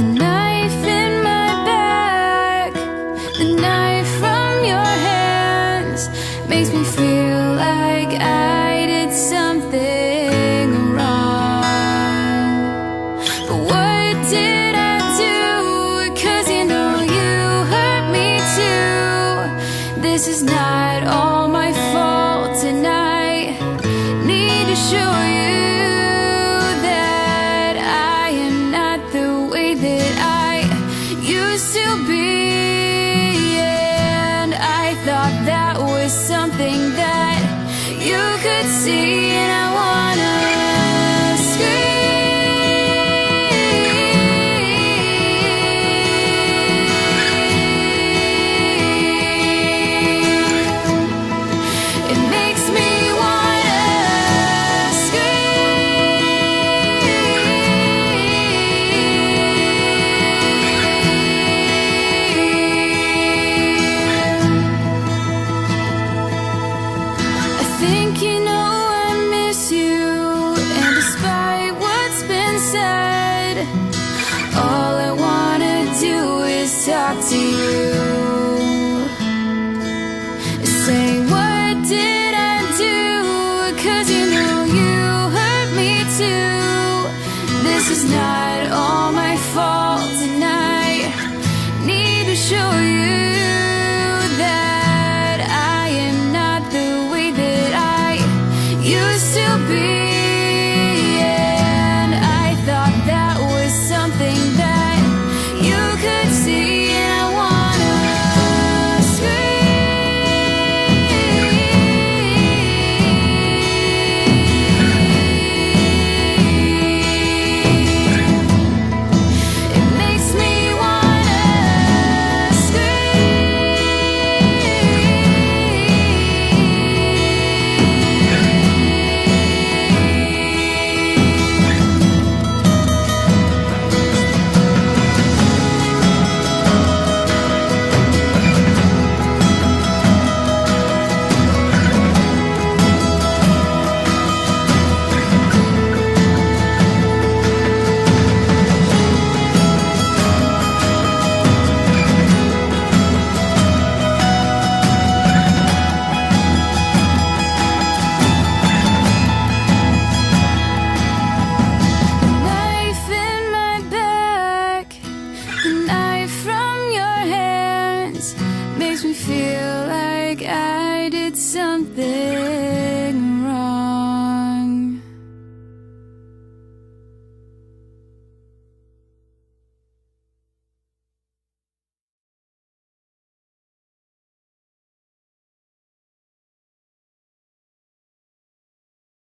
The knife in my back, the knife from your hands makes me feel like I did something wrong. But what did I do? 'Cause you know you hurt me too. This is not all my fault, and I need to show you that I am not the way that I used to be. And I thought that was something that you could see, and I wanna it makes me wanna scream. I think you know I miss you, and despite what's been said, all I wanna do is talk to you. Say, what did I do? 'Cause you know you hurt me too. This is not all my fault, and I need to show you that I am not the way that I used to be. And I thought that was something that you could see, and I wanna it makes me wanna knife in my back, the knife from your hands makes me feel like I did something